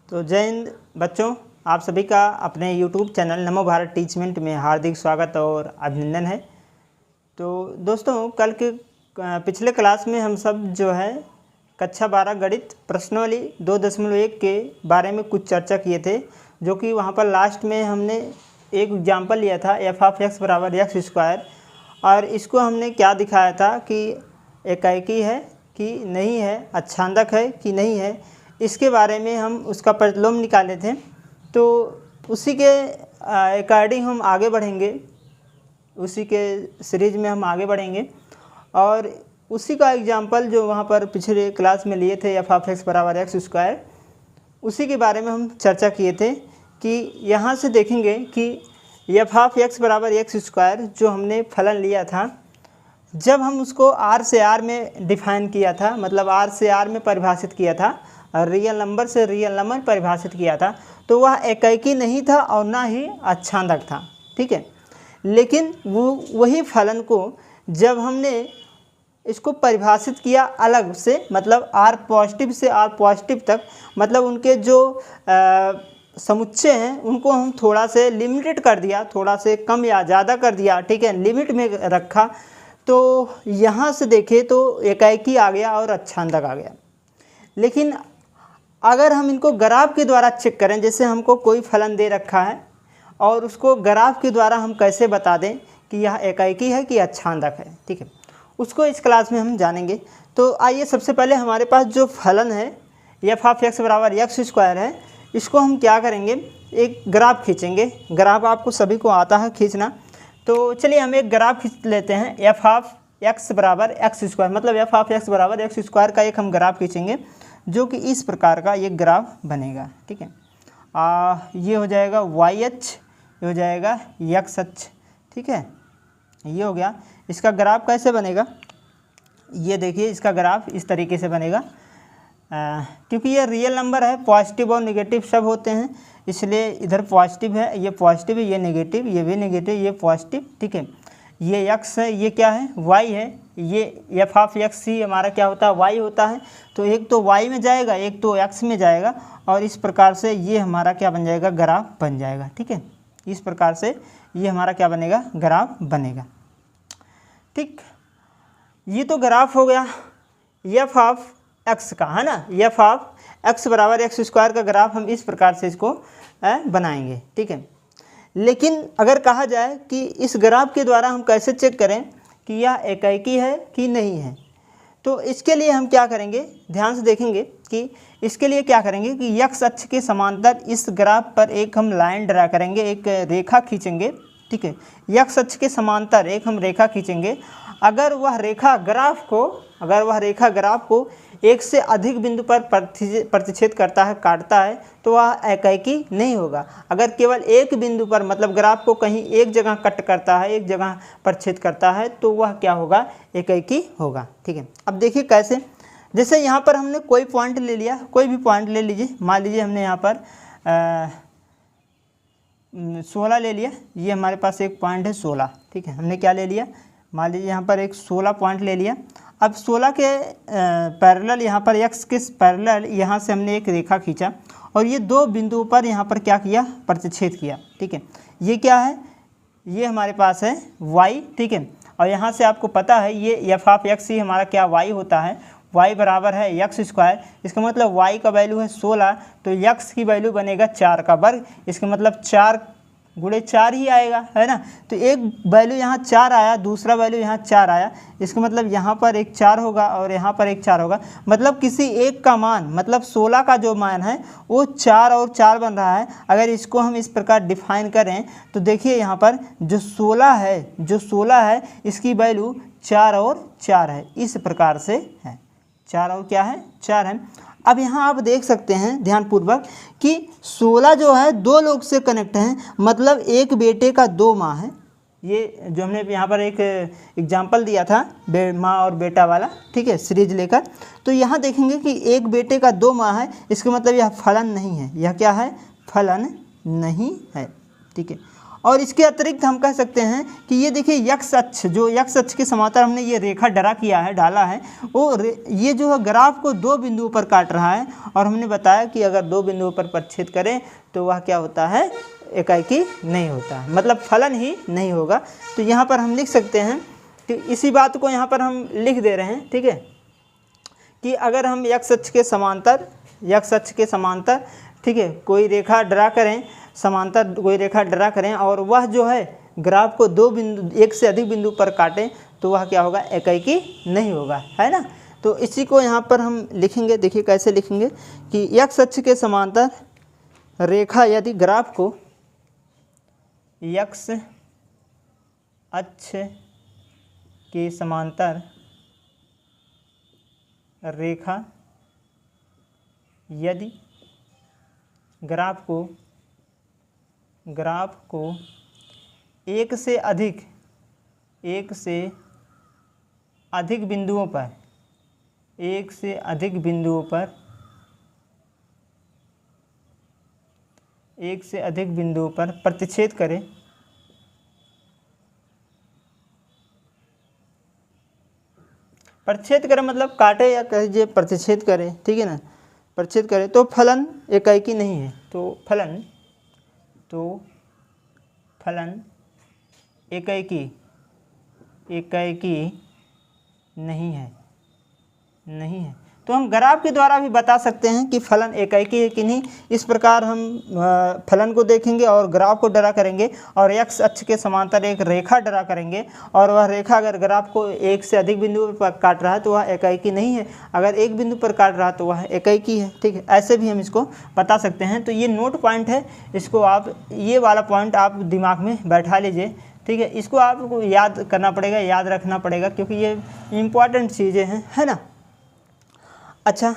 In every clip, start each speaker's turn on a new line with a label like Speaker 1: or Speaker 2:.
Speaker 1: तो जय हिंद बच्चों, आप सभी का अपने YouTube चैनल नमो भारत टीचमेंट में हार्दिक स्वागत और अभिनंदन है। तो दोस्तों, कल के पिछले क्लास में हम सब जो है कक्षा 12 गणित प्रश्नावली 2.1 के बारे में कुछ चर्चा किए थे, जो कि वहाँ पर लास्ट में हमने एक एग्जाम्पल लिया था f(x) = x²। और इसको हमने क्या दिखाया था कि एकाएकी है कि नहीं है, अच्छांदक है कि नहीं है, इसके बारे में हम उसका प्रतिलोम निकाले थे। तो उसी के अकॉर्डिंग हम आगे बढ़ेंगे, उसी के सीरीज में हम आगे बढ़ेंगे और उसी का एग्जाम्पल जो वहाँ पर पिछले क्लास में लिए थे f(x) = x², उसी के बारे में हम चर्चा किए थे कि यहाँ से देखेंगे कि f(x) = x² जो हमने फलन लिया था, जब हम उसको r से r में डिफाइन किया था, मतलब r से r में परिभाषित किया था, रियल नंबर से रियल नंबर परिभाषित किया था, तो वह एकाएकी नहीं था और ना ही अच्छांदक था। ठीक है, लेकिन वही फलन को जब हमने इसको परिभाषित किया अलग से, मतलब r पॉजिटिव से r पॉजिटिव तक, मतलब उनके जो समुच्चय हैं उनको हम थोड़ा से लिमिटेड कर दिया, थोड़ा से कम या ज़्यादा कर दिया, ठीक है, लिमिट में रखा, तो यहाँ से देखें तो एकाएकी आ गया और अच्छांदक आ गया। लेकिन अगर हम इनको ग्राफ के द्वारा चेक करें, जैसे हमको कोई फलन दे रखा है और उसको ग्राफ के द्वारा हम कैसे बता दें कि यह एकाएकी है कि अच्छांदक है, ठीक है, उसको इस क्लास में हम जानेंगे। तो आइए, सबसे पहले हमारे पास जो फलन है f(x) = x² है, इसको हम क्या करेंगे, एक ग्राफ खींचेंगे। ग्राफ आपको सभी को आता है खींचना, तो चलिए हम एक ग्राफ खींच लेते हैं f(x) = x², मतलब f(x) = x² का एक हम ग्राफ खींचेंगे, जो कि इस प्रकार का ये ग्राफ बनेगा। ठीक है, ये हो जाएगा y अक्ष, ये हो जाएगा x अक्ष। ठीक है, ये हो गया। इसका ग्राफ कैसे बनेगा, ये देखिए, इसका ग्राफ इस तरीके से बनेगा। क्योंकि ये रियल नंबर है, पॉजिटिव और नेगेटिव सब होते हैं, इसलिए इधर पॉजिटिव है, ये पॉजिटिव है, ये नेगेटिव, ये भी नेगेटिव, ये पॉजिटिव। ठीक है, ये x है, ये क्या है, y है, ये f(x) ही हमारा क्या होता है, y होता है। तो एक तो y में जाएगा, एक तो x में जाएगा, और इस प्रकार से ये हमारा क्या बन जाएगा, ग्राफ बन जाएगा। ठीक है, इस प्रकार से ये हमारा क्या बनेगा, ग्राफ बनेगा। ठीक, ये तो ग्राफ हो गया f(x) का, है ना। f(x) = x² का ग्राफ हम इस प्रकार से इसको बनाएंगे। ठीक है, लेकिन अगर कहा जाए कि इस ग्राफ के द्वारा हम कैसे चेक करें कि यह एकाएकी है कि नहीं है, तो इसके लिए हम क्या करेंगे, ध्यान से देखेंगे कि इसके लिए क्या करेंगे कि x अक्ष के समांतर इस ग्राफ पर एक हम लाइन ड्रा करेंगे, एक रेखा खींचेंगे। ठीक है, x अक्ष के समांतर एक हम रेखा खींचेंगे। अगर वह रेखा ग्राफ को एक से अधिक बिंदु पर प्रतिच्छेद करता है, काटता है, तो वह एकाएकी नहीं होगा। अगर केवल एक बिंदु पर, मतलब ग्राफ को कहीं एक जगह कट करता है, एक जगह पर छेद करता है, तो वह क्या होगा, एकाएकी होगा। ठीक है, अब देखिए कैसे, जैसे यहाँ पर हमने कोई पॉइंट ले लिया, कोई भी पॉइंट ले लीजिए, मान लीजिए हमने यहाँ पर 16 ले लिया, ये हमारे पास एक पॉइंट है 16। ठीक है, हमने क्या ले लिया, मान लीजिए यहाँ पर एक 16 पॉइंट ले लिया। अब 16 के पैरेलल, यहाँ पर x के पैरेलल यहाँ से हमने एक रेखा खींचा और ये दो बिंदुओं पर यहाँ पर क्या किया, प्रतिच्छेद किया। ठीक है, ये क्या है, ये हमारे पास है y। ठीक है, और यहाँ से आपको पता है ये f(x) ही हमारा क्या, y होता है, y बराबर है x²। इसका मतलब y का वैल्यू है 16, तो x की वैल्यू बनेगा 4 का वर्ग। इसका मतलब 4 × 4 ही आएगा, है ना। तो एक वैल्यू यहाँ 4 आया, दूसरा वैल्यू यहाँ 4 आया, इसका मतलब यहाँ पर एक 4 होगा और यहाँ पर एक 4 होगा। मतलब किसी एक का मान, मतलब 16 का जो मान है वो 4 और 4 बन रहा है। अगर इसको हम इस प्रकार डिफाइन करें तो देखिए, यहाँ पर जो 16 है इसकी वैल्यू 4 और 4 है, इस प्रकार से है, 4 और क्या है, 4 है। अब यहाँ आप देख सकते हैं ध्यानपूर्वक कि 16 जो है 2 लोग से कनेक्ट हैं, मतलब एक बेटे का 2 माँ है। ये जो हमने यहाँ पर एक एग्जाम्पल दिया था माँ और बेटा वाला, ठीक है, सीरीज लेकर, तो यहाँ देखेंगे कि एक बेटे का 2 माँ है, इसका मतलब यह फलन नहीं है, यह क्या है, फलन नहीं है। ठीक है, और इसके अतिरिक्त हम कह सकते हैं कि ये देखिए यक्ष अक्ष, जो यक्ष अक्ष के समांतर हमने ये रेखा डाला है, वो ये जो है ग्राफ को 2 बिंदुओं पर काट रहा है। और हमने बताया कि अगर 2 बिंदुओं पर प्रतिच्छेद करें तो वह क्या होता है, एकाएकी नहीं होता है, मतलब फलन ही नहीं होगा। तो यहाँ पर हम लिख सकते हैं कि इसी बात को यहाँ पर हम लिख दे रहे हैं, ठीक है, कि अगर हम यक्ष अक्ष के समांतर ठीक है कोई रेखा ड्रा करें, समांतर कोई रेखा ड्रा करें और वह जो है ग्राफ को 2 बिंदु, 1 से अधिक बिंदु पर काटें, तो वह क्या होगा, एकाएकी नहीं होगा, है ना। तो इसी को यहाँ पर हम लिखेंगे, देखिए कैसे लिखेंगे कि यक्ष अक्ष के समांतर रेखा यदि ग्राफ को यक्ष अक्ष के समांतर रेखा यदि ग्राफ को 1 से अधिक बिंदुओं पर प्रतिच्छेद करें, मतलब काटे या कह लीजिए प्रतिच्छेद करें, ठीक है ना, प्रतिच्छेद करें तो फलन एकाएकी नहीं है। तो फलन एकाएकी नहीं है। तो हम ग्राफ के द्वारा भी बता सकते हैं कि फलन एकाएकी है कि नहीं। इस प्रकार हम फलन को देखेंगे और ग्राफ को ड्रा करेंगे और एक्स अक्ष के समांतर एक रेखा ड्रा करेंगे, और वह रेखा अगर ग्राफ को 1 से अधिक बिंदुओं पर काट रहा है तो वह एकाएकी नहीं है, अगर एक बिंदु पर काट रहा है तो वह एकाएकी है, ठीक है। ऐसे भी हम इसको बता सकते हैं। तो ये नोट पॉइंट है, इसको आप ये वाला पॉइंट आप दिमाग में बैठा लीजिए, ठीक है। इसको आपको याद करना पड़ेगा, याद रखना पड़ेगा, क्योंकि ये इम्पॉर्टेंट चीज़ें हैं, है ना। अच्छा,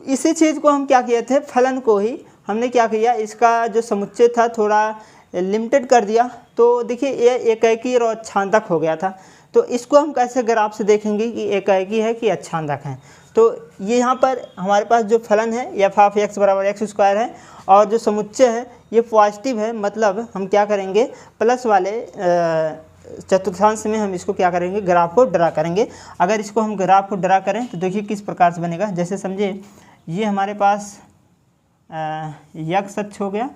Speaker 1: इसी चीज़ को हम क्या किए थे, फलन को ही हमने क्या किया, इसका जो समुच्चय था थोड़ा लिमिटेड कर दिया। तो देखिए ये एकाएकी और अच्छांदक हो गया था। तो इसको हम कैसे ग्राफ से देखेंगे कि एकाएकी है कि अच्छांदक है। तो ये यहाँ पर हमारे पास जो फलन है एफ ऑफ एक्स बराबर एक्स स्क्वायर है, और जो समुच्चय है ये पॉजिटिव है, मतलब हम क्या करेंगे, प्लस वाले चतुर्थांश में हम इसको क्या करेंगे, ग्राफ को ड्रा करेंगे। अगर इसको हम ग्राफ को ड्रा करें तो देखिए किस प्रकार से बनेगा। जैसे समझिए ये हमारे पास एक्स अक्ष हो गया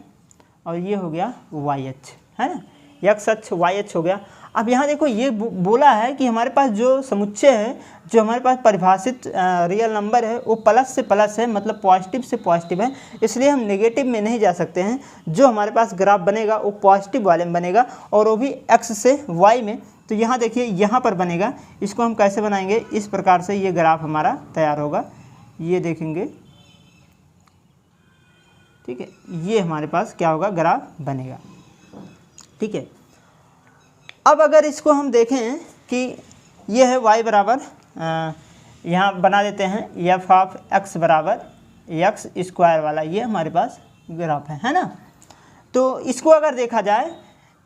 Speaker 1: और ये हो गया वाई अक्ष, है ना, एक्स अक्ष वाई अक्ष हो गया। अब यहाँ देखो ये बोला है कि हमारे पास जो समुच्चय है, जो हमारे पास परिभाषित रियल नंबर है, वो प्लस से प्लस है, मतलब पॉजिटिव से पॉजिटिव है, इसलिए हम नेगेटिव में नहीं जा सकते हैं। जो हमारे पास ग्राफ बनेगा वो पॉजिटिव वाले में बनेगा, और वो भी एक्स से वाई में। तो यहाँ देखिए यहाँ पर बनेगा, इसको हम कैसे बनाएंगे, इस प्रकार से ये ग्राफ हमारा तैयार होगा, ये देखेंगे, ठीक है। ये हमारे पास क्या होगा, ग्राफ बनेगा, ठीक है। अब अगर इसको हम देखें कि ये है y बराबर, यहाँ बना देते हैं एफ ऑफ एक्स बराबर एक्स स्क्वायर वाला, ये हमारे पास ग्राफ है ना। तो इसको अगर देखा जाए,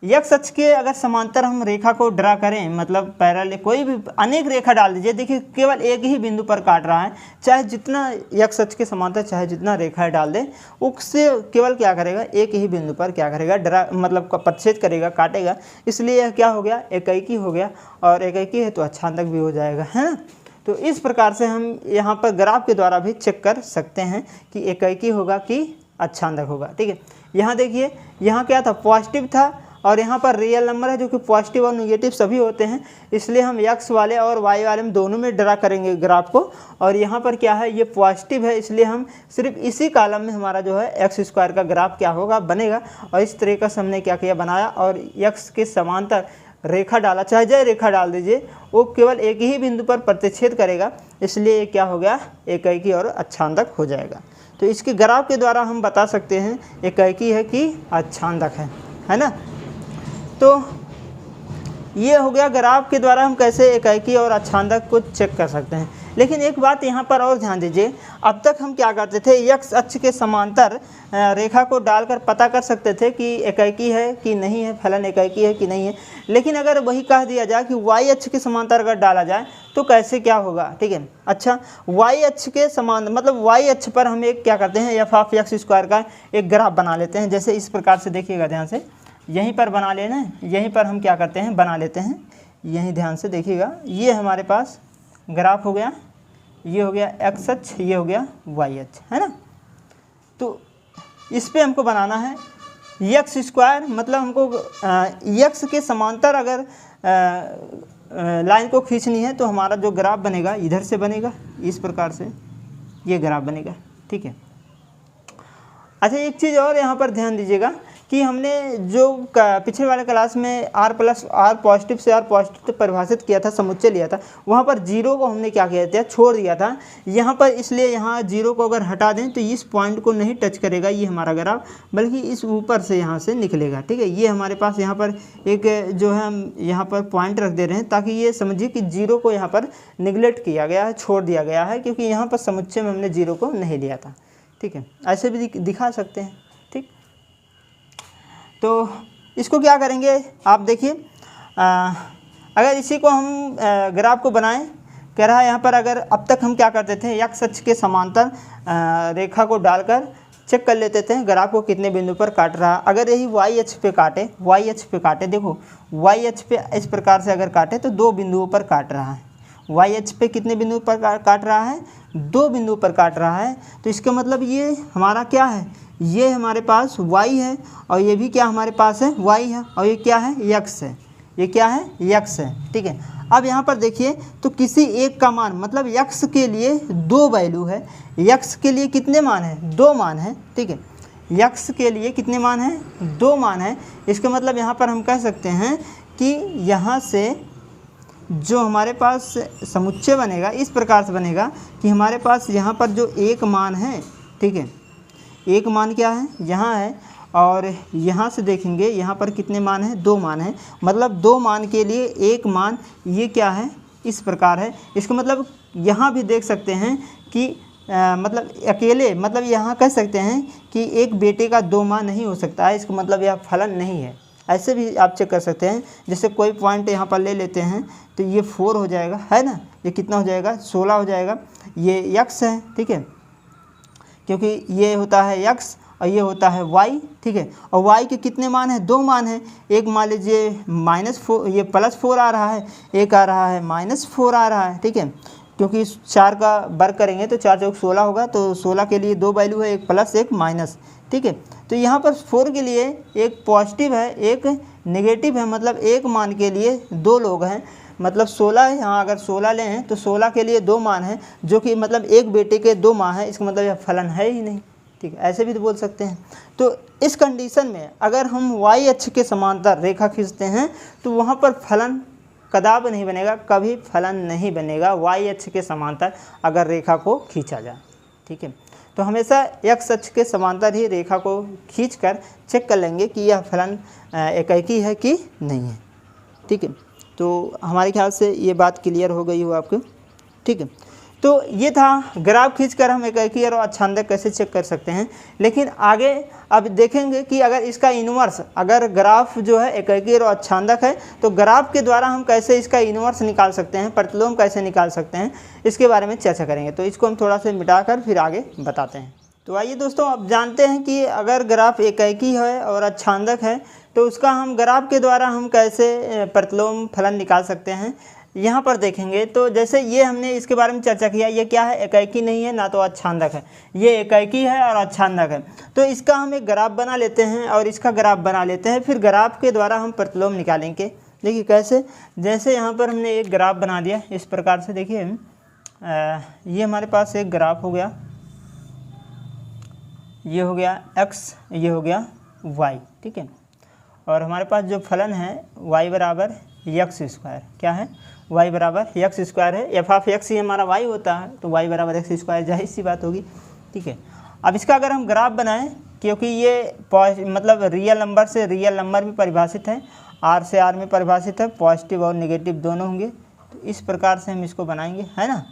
Speaker 1: एक्स अक्ष के अगर समांतर हम रेखा को ड्रा करें, मतलब पैरेलल कोई भी अनेक रेखा डाल दीजिए, देखिए केवल एक ही बिंदु पर काट रहा है, चाहे जितना एक्स अक्ष के समांतर चाहे जितना रेखा डाल दे, उससे केवल क्या करेगा, एक ही बिंदु पर क्या करेगा, मतलब प्रतिच्छेद करेगा, काटेगा। इसलिए यह क्या हो गया, एकाएकी हो गया, और एकाएकी है तो अच्छांदक भी हो जाएगा, है ना। तो इस प्रकार से हम यहाँ पर ग्राफ के द्वारा भी चेक कर सकते हैं कि एकाएकी होगा कि अच्छांदक होगा, ठीक है। यहाँ देखिए, यहाँ क्या था, पॉजिटिव था, और यहाँ पर रियल नंबर है जो कि पॉजिटिव और नेगेटिव सभी होते हैं, इसलिए हम एक्स वाले और वाई वाले में दोनों में ड्रा करेंगे ग्राफ को। और यहाँ पर क्या है, ये पॉजिटिव है, इसलिए हम सिर्फ इसी कॉलम में हमारा जो है एक्स स्क्वायर का ग्राफ क्या होगा, बनेगा। और इस तरीके से हमने क्या किया, बनाया, और एक्स के समांतर रेखा डाला, चाहे जय रेखा डाल दीजिए, वो केवल एक ही बिंदु पर प्रतिच्छेद करेगा, इसलिए क्या हो गया, एकाएकी और अच्छांदक हो जाएगा। तो इसके ग्राफ के द्वारा हम बता सकते हैं एकाएकी है कि अच्छांदक है ना। तो ये हो गया, ग्राफ के द्वारा हम कैसे एकाएकी और अच्छांदक को चेक कर सकते हैं। लेकिन एक बात यहाँ पर और ध्यान दीजिए, अब तक हम क्या करते थे, एक्स अक्ष के समांतर रेखा को डालकर पता कर सकते थे कि एकाएकी है कि नहीं है, फलन एकाएकी है कि नहीं है। लेकिन अगर वही कह दिया जाए कि वाई अक्ष के समांतर अगर डाला जाए तो कैसे क्या होगा, ठीक है। अच्छा, वाई अक्ष के समांतर, मतलब वाई अक्ष पर हम एक क्या करते हैं, एफ ऑफ एक्स स्क्वायर का एक ग्राफ बना लेते हैं। जैसे इस प्रकार से देखिएगा ध्यान से, यहीं पर बना लेना, यहीं पर हम क्या करते हैं बना लेते हैं। यहीं ध्यान से देखिएगा, ये हमारे पास ग्राफ हो गया, ये हो गया एक्स अक्ष, ये हो गया वाई अक्ष, है ना। तो इस पे हमको बनाना है एक्स स्क्वायर, मतलब हमको एक्स के समांतर अगर लाइन को खींचनी है तो हमारा जो ग्राफ बनेगा इधर से बनेगा, इस प्रकार से ये ग्राफ बनेगा, ठीक है। अच्छा, एक चीज़ और यहाँ पर ध्यान दीजिएगा कि हमने जो पिछले वाले क्लास में r प्लस r पॉजिटिव से r पॉजिटिव परिभाषित किया था, समुच्चय लिया था, वहाँ पर जीरो को हमने क्या किया था, छोड़ दिया था यहाँ पर। इसलिए यहाँ जीरो को अगर हटा दें तो इस पॉइंट को नहीं टच करेगा ये हमारा ग्राफ, बल्कि इस ऊपर से यहाँ से निकलेगा, ठीक है। ये हमारे पास यहाँ पर एक जो है हम यहाँ पर पॉइंट रख दे रहे हैं ताकि ये समझिए कि जीरो को यहाँ पर निगलेक्ट किया गया है, छोड़ दिया गया है, क्योंकि यहाँ पर समुच्चय में हमने जीरो को नहीं लिया था, ठीक है। ऐसे भी दिखा सकते हैं, ठीक। तो इसको क्या करेंगे आप देखिए, अगर इसी को हम ग्राफ को बनाएं, कह रहा है यहाँ पर अगर अब तक हम क्या करते थे, एक्स अक्ष के समांतर रेखा को डालकर चेक कर लेते थे ग्राफ को कितने बिंदु पर काट रहा है। अगर यही वाई अक्ष पे काटे, वाई अक्ष पे काटे, देखो वाई अक्ष पे इस प्रकार से अगर काटे तो 2 बिंदुओं पर काट रहा है। वाई अक्ष पे कितने बिंदु पर काट रहा है, 2 बिंदु पर काट रहा है। तो इसका मतलब ये हमारा क्या है, ये हमारे पास y है और ये भी क्या हमारे पास है y है, और ये क्या है x है, ये क्या है x है, ठीक है। अब यहाँ पर देखिए तो किसी एक का मान, मतलब x के लिए 2 वैल्यू है, x के लिए कितने मान है, 2 मान है, ठीक है। x के लिए कितने मान है, 2 मान है। इसका मतलब यहाँ पर हम कह सकते हैं कि यहाँ से जो हमारे पास समुच्चय बनेगा इस प्रकार से बनेगा कि हमारे पास यहाँ पर जो एक मान है, ठीक है, एक मान क्या है यहाँ है, और यहाँ से देखेंगे यहाँ पर कितने मान हैं, 2 मान हैं। मतलब 2 मान के लिए एक मान ये क्या है, इस प्रकार है। इसका मतलब यहाँ भी देख सकते हैं कि मतलब अकेले, मतलब यहाँ कह सकते हैं कि एक बेटे का 2 मान नहीं हो सकता है, इसका मतलब यह फलन नहीं है। ऐसे भी आप चेक कर सकते हैं, जैसे कोई पॉइंट यहाँ पर ले लेते हैं तो ये 4 हो जाएगा, है ना, ये कितना हो जाएगा, 16 हो जाएगा, ये x है, ठीक है, क्योंकि ये होता है x और ये होता है y, ठीक है। और y के कितने मान हैं, 2 मान हैं। एक मान लीजिए -4, ये +4 आ रहा है, एक आ रहा है -4 आ रहा है, ठीक है, क्योंकि 4 का वर्ग करेंगे तो 4 चौक 16 होगा, तो 16 के लिए 2 वैल्यू है, एक प्लस एक माइनस, ठीक है। तो यहाँ पर 4 के लिए एक पॉजिटिव है, एक नेगेटिव है, मतलब एक मान के लिए 2 लोग हैं, मतलब 16 है। यहाँ अगर 16 लें तो 16 के लिए 2 मान हैं, जो कि मतलब एक बेटे के 2 माँ हैं, इसका मतलब यह फलन है ही नहीं, ठीक है। ऐसे भी तो बोल सकते हैं। तो इस कंडीशन में अगर हम y अक्ष के समांतर रेखा खींचते हैं तो वहाँ पर फलन कदापि नहीं बनेगा, कभी फलन नहीं बनेगा y अक्ष के समांतर अगर रेखा को खींचा जाए, ठीक है। तो हमेशा x अक्ष के समांतर ही रेखा को खींचकर चेक कर लेंगे कि यह फलन एकाकी है कि नहीं है, ठीक है। तो हमारे ख्याल से ये बात क्लियर हो गई हो आपको, ठीक है। तो ये था ग्राफ खींचकर हम एकाकी और अक्षांशक कैसे चेक कर सकते हैं। लेकिन आगे अब देखेंगे कि अगर इसका इन्वर्स, अगर ग्राफ जो है एकाकी और अक्षांशक है तो ग्राफ के द्वारा हम कैसे इसका इन्वर्स निकाल सकते हैं, प्रतिलोम कैसे निकाल सकते हैं, इसके बारे में चर्चा करेंगे। तो इसको हम थोड़ा सा मिटाकर फिर आगे बताते हैं। तो आइए दोस्तों, अब जानते हैं कि अगर ग्राफ एकाकी है और अक्षांशक है तो उसका हम ग्राफ के द्वारा हम कैसे प्रतिलोम फलन निकाल सकते हैं। यहाँ पर देखेंगे तो जैसे ये हमने इसके बारे में चर्चा किया, ये क्या है, एकाकी नहीं है ना तो अक्षांशक है, ये एकाकी है और अक्षांशक है। तो इसका हम एक ग्राफ बना लेते हैं और इसका ग्राफ बना लेते हैं, फिर ग्राफ के द्वारा हम प्रतिलोम निकालेंगे। देखिए कैसे, जैसे यहाँ पर हमने एक ग्राफ बना दिया इस प्रकार से। देखिए ये हमारे पास एक ग्राफ हो गया, ये हो गया x, ये हो गया y, ठीक है। और हमारे पास जो फलन है y बराबर x स्क्वायर, क्या है, y बराबर x स्क्वायर है। एफ ऑफ x ही हमारा y होता है, तो y बराबर x स्क्वायर, जाहिर सी बात होगी, ठीक है। अब इसका अगर हम ग्राफ बनाएं, क्योंकि ये मतलब रियल नंबर से रियल नंबर में परिभाषित है, r से r में परिभाषित है, पॉजिटिव और नेगेटिव दोनों होंगे, तो इस प्रकार से हम इसको बनाएंगे, है ना।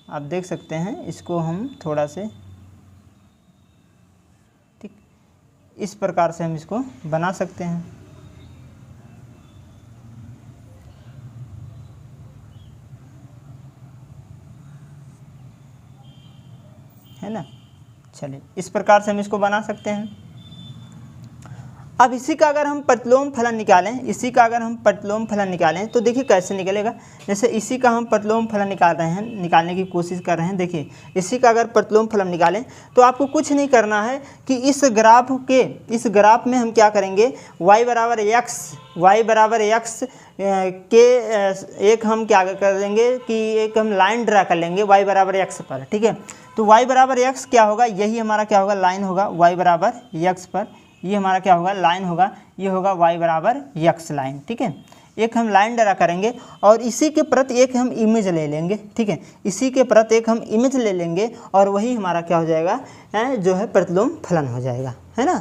Speaker 1: आप देख सकते हैं, इसको हम थोड़ा से, ठीक, इस प्रकार से हम इसको बना सकते हैं, है ना। चलिए इस प्रकार से हम इसको बना सकते हैं। अब इसी का अगर हम प्रतिलोम फलन निकालें, इसी का अगर हम प्रतिलोम फलन निकालें तो देखिए कैसे निकलेगा। जैसे इसी का हम प्रतिलोम फलन निकाल रहे हैं, निकालने की कोशिश कर रहे हैं। देखिए इसी का अगर प्रतिलोम फलन निकालें तो आपको कुछ नहीं करना है कि इस ग्राफ में हम क्या करेंगे, y बराबर x के एक हम क्या कर देंगे कि एक हम लाइन ड्रा कर लेंगे y बराबर x पर, ठीक है। तो y बराबर x क्या होगा, यही हमारा क्या होगा, लाइन होगा y बराबर x पर, ये हमारा क्या होगा, लाइन होगा, ये होगा y बराबर x लाइन, ठीक है। एक हम लाइन ड्रा करेंगे और इसी के प्रति एक हम इमेज ले लेंगे, ठीक है। इसी के प्रति एक हम इमेज ले लेंगे और वही हमारा क्या हो जाएगा, जो है प्रतिलोम फलन हो जाएगा, है ना।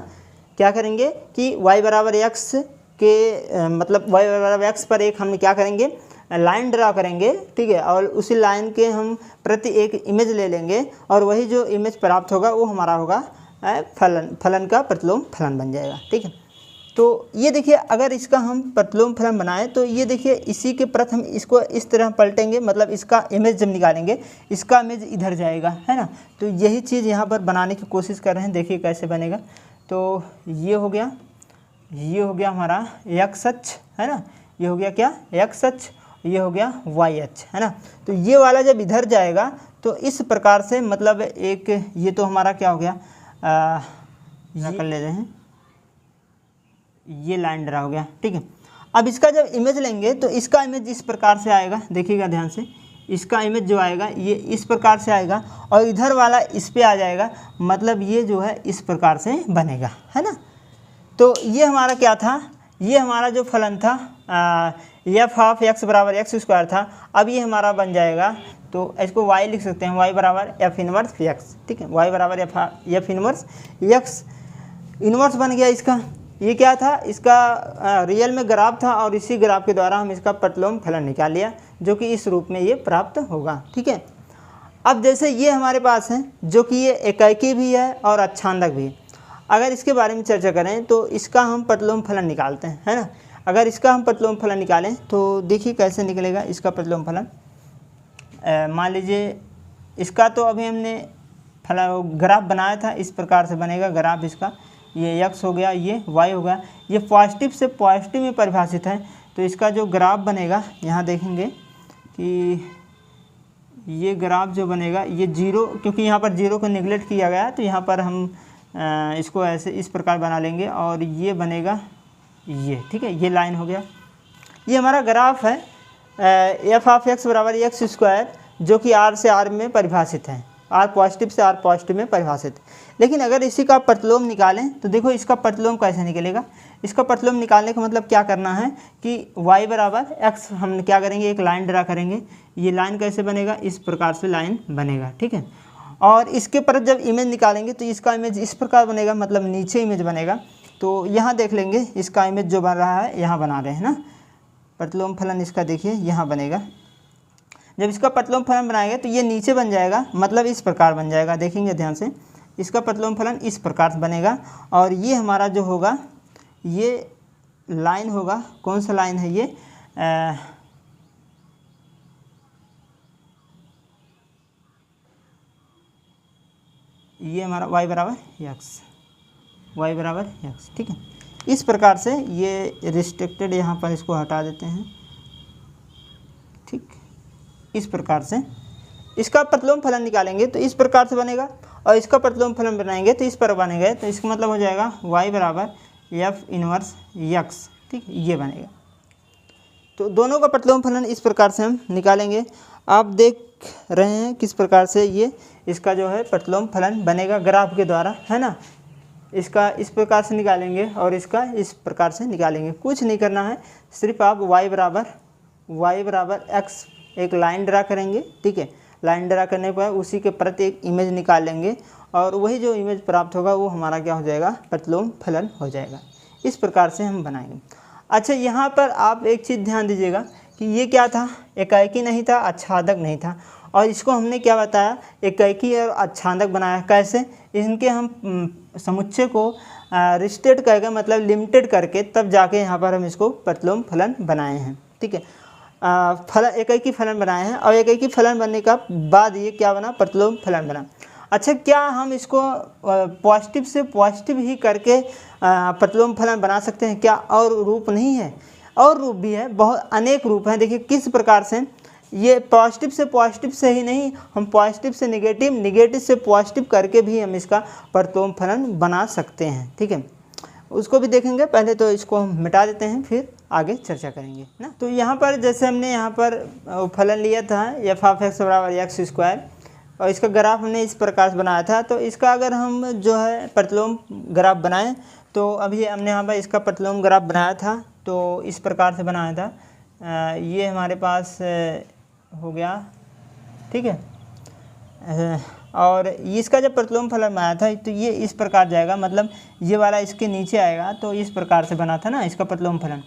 Speaker 1: क्या करेंगे कि y बराबर x के मतलब y बराबर x पर एक हम क्या करेंगे, लाइन ड्रा करेंगे, ठीक है। और उसी लाइन के हम प्रति एक इमेज ले लेंगे और वही जो इमेज प्राप्त होगा वो हमारा होगा फलन का प्रतिलोम फलन बन जाएगा, ठीक है। तो ये देखिए अगर इसका हम प्रतिलोम फलन बनाएं तो ये देखिए इसी के प्रति हम इसको इस तरह पलटेंगे, मतलब इसका इमेज जब निकालेंगे इसका इमेज इधर जाएगा, है ना। तो यही चीज़ यहाँ पर बनाने की कोशिश कर रहे हैं, देखिए कैसे बनेगा। तो ये हो गया हमारा x अक्ष, है ना, ये हो गया क्या, x अक्ष, ये हो गया y अक्ष, है ना। तो ये वाला जब इधर जाएगा तो इस प्रकार से मतलब एक ये तो हमारा क्या हो गया, यहाँ कर लेते हैं, ये लाइन ड्रा हो गया, ठीक है। अब इसका जब इमेज लेंगे तो इसका इमेज इस प्रकार से आएगा, देखिएगा ध्यान से, इसका इमेज जो आएगा ये इस प्रकार से आएगा और इधर वाला इस पे आ जाएगा, मतलब ये जो है इस प्रकार से बनेगा, है ना। तो ये हमारा क्या था, ये हमारा जो फलन था एफ ऑफ एक्स बराबर एक्स स्क्वायर था। अब ये हमारा बन जाएगा, तो इसको y लिख सकते हैं, y बराबर एफ इनवर्स x, ठीक है। y बराबर एफ इनवर्स x इनवर्स बन गया इसका। ये क्या था, इसका रियल में ग्राफ था और इसी ग्राफ के द्वारा हम इसका प्रतिलोम फलन निकाल लिया, जो कि इस रूप में ये प्राप्त होगा, ठीक है। अब जैसे ये हमारे पास है जो कि ये एकाकी भी है और अच्छांदक भी है। अगर इसके बारे में चर्चा करें तो इसका हम प्रतिलोम फलन निकालते हैं, है ना। अगर इसका हम प्रतिलोम फलन निकालें तो देखिए कैसे निकलेगा इसका प्रतिलोम फलन। मान लीजिए इसका तो अभी हमने ग्राफ बनाया था, इस प्रकार से बनेगा ग्राफ इसका, ये x हो गया, ये y हो गया, ये पॉजिटिव से पॉजिटिव में परिभाषित है। तो इसका जो ग्राफ बनेगा, यहाँ देखेंगे कि ये ग्राफ जो बनेगा ये जीरो, क्योंकि यहाँ पर जीरो को निगलेक्ट किया गया है तो यहाँ पर हम इसको ऐसे इस प्रकार बना लेंगे और ये बनेगा ये, ठीक है। ये लाइन हो गया, ये हमारा ग्राफ है एफ ऑफ एक्स बराबर एक्स स्क्वायर, जो कि r से r में परिभाषित है, r पॉजिटिव से r पॉजिटिव में परिभाषित। लेकिन अगर इसी का प्रतिलोम निकालें तो देखो इसका प्रतिलोम कैसे निकलेगा। इसका प्रतिलोम निकालने का मतलब क्या करना है कि y बराबर x हम क्या करेंगे, एक लाइन ड्रा करेंगे। ये लाइन कैसे बनेगा, इस प्रकार से लाइन बनेगा, ठीक है। और इसके पर जब इमेज निकालेंगे तो इसका इमेज इस प्रकार बनेगा, मतलब नीचे इमेज बनेगा। तो यहाँ देख लेंगे इसका इमेज जो बन रहा है, यहाँ बना रहे हैं ना, प्रतिलोम फलन इसका देखिए यहाँ बनेगा। जब इसका प्रतिलोम फलन बनाएंगे तो ये नीचे बन जाएगा, मतलब इस प्रकार बन जाएगा, देखेंगे ध्यान से, इसका प्रतिलोम फलन इस प्रकार से बनेगा। और ये हमारा जो होगा ये लाइन होगा, कौन सा लाइन है ये हमारा y बराबर x, ठीक है। इस प्रकार से ये रिस्ट्रिक्टेड यहाँ पर इसको हटा देते हैं, ठीक। इस प्रकार से इसका प्रतिलोम फलन निकालेंगे तो इस प्रकार से बनेगा और इसका प्रतिलोम फलन बनाएंगे तो इस पर बनेगा। तो इसका मतलब हो जाएगा y बराबर एफ इनवर्स x, ठीक, ये बनेगा। तो दोनों का प्रतिलोम फलन इस प्रकार से हम निकालेंगे। आप देख रहे हैं किस प्रकार से ये इसका जो है प्रतिलोम फलन बनेगा ग्राफ के द्वारा, है ना। इसका इस प्रकार से निकालेंगे और इसका इस प्रकार से निकालेंगे। कुछ नहीं करना है, सिर्फ आप y बराबर x एक लाइन ड्रा करेंगे, ठीक है। लाइन ड्रा करने पर उसी के प्रति एक इमेज निकाल लेंगे और वही जो इमेज प्राप्त होगा वो हमारा क्या हो जाएगा, प्रतिलोम फलन हो जाएगा। इस प्रकार से हम बनाएंगे। अच्छा, यहाँ पर आप एक चीज़ ध्यान दीजिएगा कि ये क्या था, एकाकी नहीं था, अच्छादक नहीं था। और इसको हमने क्या बताया, एकाकी और अच्छादक बनाया। कैसे, इनके हम समुच्चय को रिस्ट्रिक्ट करके, मतलब लिमिटेड करके, तब जाके यहाँ पर हम इसको प्रतिलोम फलन बनाए हैं, ठीक है। फलन एकाकी फलन बनाए हैं और एकाकी फलन बनने का बाद ये क्या बना, प्रतिलोम फलन बना। अच्छा, क्या हम इसको पॉजिटिव से पॉजिटिव ही करके प्रतिलोम फलन बना सकते हैं क्या? और रूप नहीं है? और रूप भी है, बहुत अनेक रूप हैं। देखिए किस प्रकार से, ये पॉजिटिव से पॉजिटिव से ही नहीं, हम पॉजिटिव से नेगेटिव, नेगेटिव से पॉजिटिव करके भी हम इसका प्रतिलोम फलन बना सकते हैं। ठीक है, उसको भी देखेंगे। पहले तो इसको हम मिटा देते हैं, फिर आगे चर्चा करेंगे ना। तो यहाँ पर जैसे हमने यहाँ पर फलन लिया था f(x) = x², और इसका ग्राफ हमने इस प्रकार से बनाया था। तो इसका अगर हम जो है प्रतिलोम ग्राफ बनाएं, तो अभी हमने यहाँ पर इसका प्रतिलोम ग्राफ बनाया था, तो इस प्रकार से बनाया था। ये हमारे पास हो गया, ठीक है। और इसका जब प्रतिलोम फलन बनाया था तो ये इस प्रकार जाएगा, मतलब ये वाला इसके नीचे आएगा। तो इस प्रकार से बना था ना इसका प्रतिलोम फलन।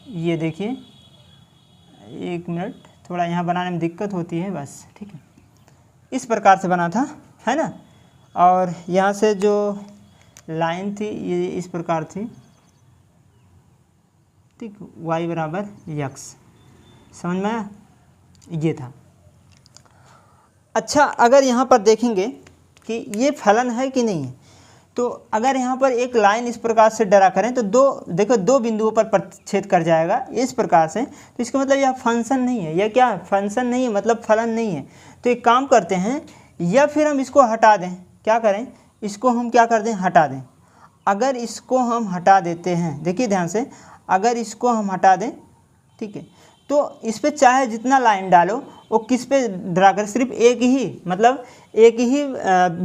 Speaker 1: ये देखिए, एक मिनट, थोड़ा यहाँ बनाने में दिक्कत होती है बस, ठीक है। इस प्रकार से बना था, है ना। और यहाँ से जो लाइन थी ये इस प्रकार थी, ठीक, y = x, समझ में आया? ये था। अच्छा, अगर यहाँ पर देखेंगे कि ये फलन है कि नहीं है, तो अगर यहाँ पर एक लाइन इस प्रकार से ड्रा करें तो दो बिंदुओं पर प्रतिच्छेद कर जाएगा इस प्रकार से। तो इसका मतलब यह फंक्शन नहीं है। यह क्या है? फंक्शन नहीं है, मतलब फलन नहीं है। तो एक काम करते हैं, या फिर हम इसको हटा दें। क्या करें? इसको हम क्या कर दें? हटा दें। अगर इसको हम हटा देते हैं, देखिए ध्यान से, अगर इसको हम हटा दें, ठीक है, तो इस पर चाहे जितना लाइन डालो वो किस पे ड्रा कर, सिर्फ एक ही, मतलब एक ही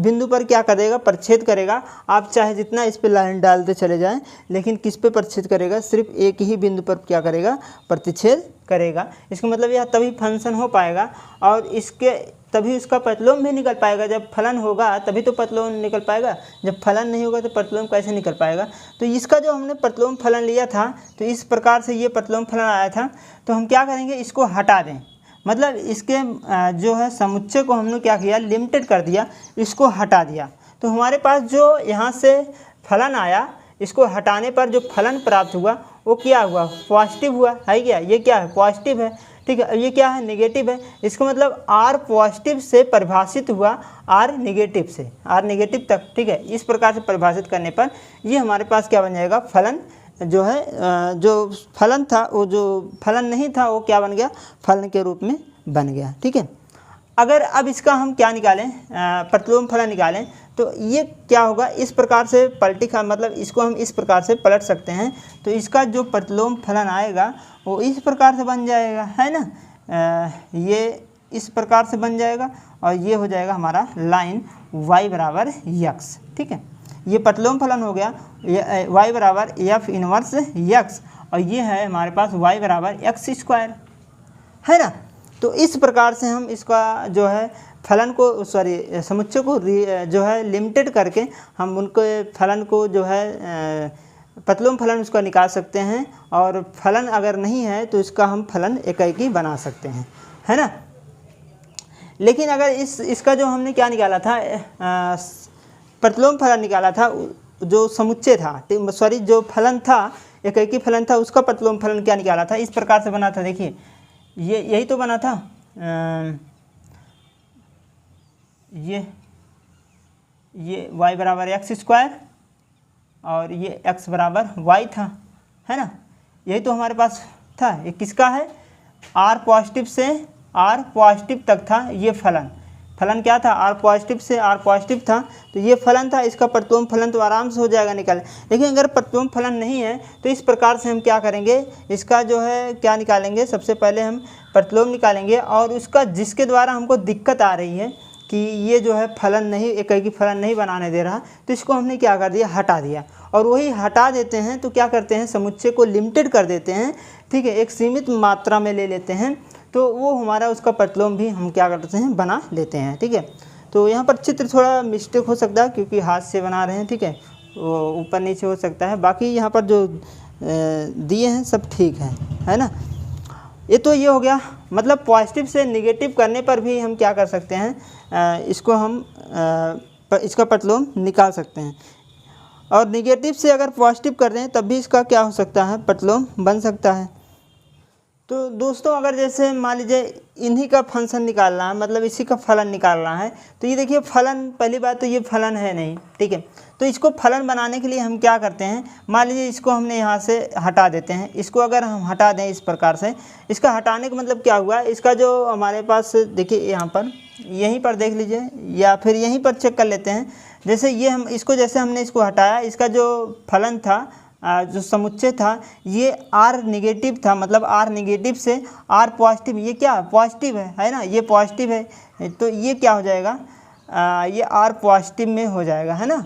Speaker 1: बिंदु पर क्या करेगा? प्रतिच्छेद करेगा। आप चाहे जितना इस पे लाइन डालते चले जाएं, लेकिन किस पे प्रतिच्छेद करेगा? सिर्फ एक ही बिंदु पर क्या करेगा? प्रतिच्छेद करेगा। इसका मतलब यह तभी फंक्शन हो पाएगा, और इसके तभी उसका प्रतिलोम भी निकल पाएगा। जब फलन होगा तभी तो प्रतिलोम निकल पाएगा, जब फलन नहीं होगा तो प्रतिलोम कैसे निकल पाएगा? तो इसका जो हमने प्रतिलोम फलन लिया था, तो इस प्रकार से ये प्रतिलोम फलन आया था। तो हम क्या करेंगे? इसको हटा दें, मतलब इसके जो है समुच्चय को हमने क्या किया? लिमिटेड कर दिया, इसको हटा दिया। तो हमारे पास जो यहाँ से फलन आया, इसको हटाने पर जो फलन प्राप्त हुआ वो क्या हुआ? पॉजिटिव हुआ, है क्या? ये क्या है? पॉजिटिव है, ठीक है। ये क्या है? नेगेटिव है। इसका मतलब r पॉजिटिव से परिभाषित हुआ r नेगेटिव से, r नेगेटिव तक, ठीक है। इस प्रकार से परिभाषित करने पर ये हमारे पास क्या बन जाएगा? फलन जो है, जो फलन था वो जो फलन नहीं था वो क्या बन गया? फलन के रूप में बन गया, ठीक है। अगर अब इसका हम क्या निकालें? प्रतिलोम फलन निकालें, तो ये क्या होगा? इस प्रकार से पलटी का मतलब इसको हम इस प्रकार से पलट सकते हैं। तो इसका जो प्रतिलोम फलन आएगा वो इस प्रकार से बन जाएगा, है ना। ये इस प्रकार से बन जाएगा, और ये हो जाएगा हमारा लाइन y = x, ठीक है। ये प्रतिलोम फलन हो गया, ये y = f−x, और ये है हमारे पास y = x², है ना। तो इस प्रकार से हम इसका जो है फलन को, समुच्चय को जो है लिमिटेड करके हम उनके फलन को जो है प्रतिलोम फलन उसका निकाल सकते हैं। और फलन अगर नहीं है तो इसका हम फलन एकाएकी बना सकते हैं, है ना। लेकिन अगर इसका जो हमने क्या निकाला था, प्रतिलोम फलन निकाला था, जो समुच्चय था, जो फलन था, एकाएकी फलन था, उसका प्रतिलोम फलन क्या निकाला था? इस प्रकार से बना था। देखिए ये यही तो बना था, ये y = x², और ये x = y था, है ना। यही तो हमारे पास था। ये किसका है? r पॉजिटिव से r पॉजिटिव तक था ये फलन क्या था? r पॉजिटिव से r पॉजिटिव था, तो ये फलन था। इसका प्रतिलोम फलन तो आराम से हो जाएगा निकाल। लेकिन अगर प्रतिलोम फलन नहीं है तो इस प्रकार से हम क्या करेंगे? इसका जो है क्या निकालेंगे? सबसे पहले हम प्रतिलोम निकालेंगे, और उसका जिसके द्वारा हमको दिक्कत आ रही है कि ये जो है फलन नहीं, एकाएकी फलन नहीं बनाने दे रहा, तो इसको हमने क्या कर दिया? हटा दिया। और वही हटा देते हैं तो क्या करते हैं? समुच्चय को लिमिटेड कर देते हैं, ठीक है, एक सीमित मात्रा में ले लेते हैं। तो वो हमारा उसका प्रतिलोम भी हम क्या करते हैं? बना लेते हैं, ठीक है। तो यहाँ पर चित्र थोड़ा मिस्टेक हो सकता है क्योंकि हाथ से बना रहे हैं, ठीक है, वो ऊपर नीचे हो सकता है। बाकी यहाँ पर जो दिए हैं सब ठीक है ना। ये तो ये हो गया, मतलब पॉजिटिव से नेगेटिव करने पर भी हम क्या कर सकते हैं? इसको हम इसका प्रतिलोम निकाल सकते हैं। और नेगेटिव से अगर पॉजिटिव कर दें तब भी इसका क्या हो सकता है? प्रतिलोम बन सकता है। तो दोस्तों अगर जैसे मान लीजिए इन्हीं का फंक्शन निकालना है, मतलब इसी का फलन निकालना है, तो ये देखिए फलन, पहली बात तो ये फलन है नहीं, ठीक है। तो इसको फलन बनाने के लिए हम क्या करते हैं, मान लीजिए इसको हमने यहाँ से हटा देते हैं। इसको अगर हम हटा दें इस प्रकार से, इसका हटाने का मतलब क्या हुआ, इसका जो हमारे पास देखिए यहाँ पर, यहीं पर देख लीजिए या फिर यहीं पर चेक कर लेते हैं। जैसे ये हम इसको, जैसे हमने इसको हटाया, इसका जो फलन था, जो समुच्चय था, ये आर निगेटिव था, मतलब आर निगेटिव से आर पॉजिटिव, ये क्या पॉजिटिव है ना, ये पॉजिटिव है। तो ये क्या हो जाएगा, ये आर पॉजिटिव में हो जाएगा, है ना।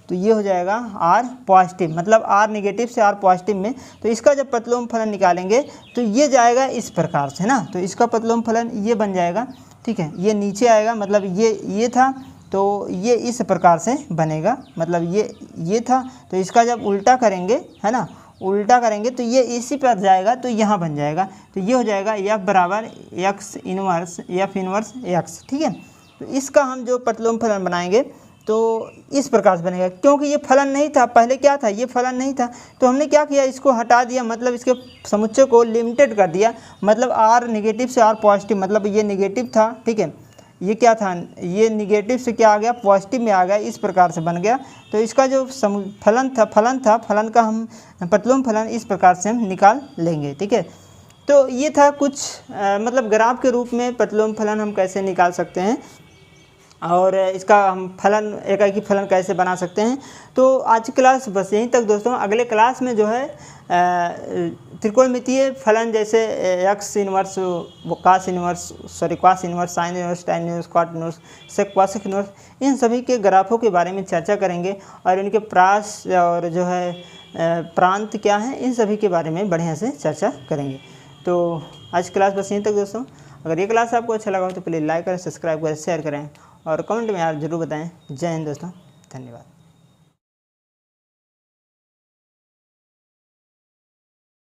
Speaker 1: तो ये हो जाएगा आर पॉजिटिव, मतलब आर निगेटिव से आर पॉजिटिव में। तो इसका जब प्रतिलोम फलन निकालेंगे तो ये जाएगा इस प्रकार से ना, तो इसका प्रतिलोम फलन ये बन जाएगा, ठीक है। ये नीचे आएगा, मतलब ये था, तो ये इस प्रकार से बनेगा, मतलब ये था, तो इसका जब उल्टा करेंगे, है ना, उल्टा करेंगे तो ये इसी पर जाएगा, तो यहाँ बन जाएगा। तो ये हो जाएगा एफ बराबर x inverse F inverse x, ठीक है। तो इसका हम जो प्रतिलोम फलन बनाएंगे तो इस प्रकार से बनेगा, क्योंकि ये फलन नहीं था, पहले क्या था, ये फलन नहीं था। तो हमने क्या किया, इसको हटा दिया, मतलब इसके समुच्चय को लिमिटेड कर दिया, मतलब आर निगेटिव से आर पॉजिटिव, मतलब ये निगेटिव था, ठीक है, ये क्या था, ये निगेटिव से क्या आ गया, पॉजिटिव में आ गया, इस प्रकार से बन गया। तो इसका जो फलन था, फलन का हम प्रतिलोम फलन इस प्रकार से हम निकाल लेंगे, ठीक है। तो ये था कुछ मतलब ग्राफ के रूप में प्रतिलोम फलन हम कैसे निकाल सकते हैं, और इसका हम फलन, एकाकी फलन कैसे बना सकते हैं। तो आज की क्लास बस यहीं तक दोस्तों। अगले क्लास में जो है त्रिकोणमितीय फलन, जैसे x inverse, cos inverse, cos inverse, sine inverse, टाइन इनवर्स, कॉट इनवर्स, सेक क्वासेक इनवर्स, इन सभी के ग्राफों के बारे में चर्चा करेंगे, और इनके प्रास और जो है प्रांत क्या हैं, इन सभी के बारे में बढ़िया से चर्चा करेंगे। तो आज की क्लास बस यहीं तक दोस्तों। अगर ये क्लास आपको अच्छा लगा हो तो प्लीज़ लाइक करें, सब्सक्राइब करें, शेयर करें और कमेंट में आप जरूर बताएं। जय हिंद दोस्तों, धन्यवाद।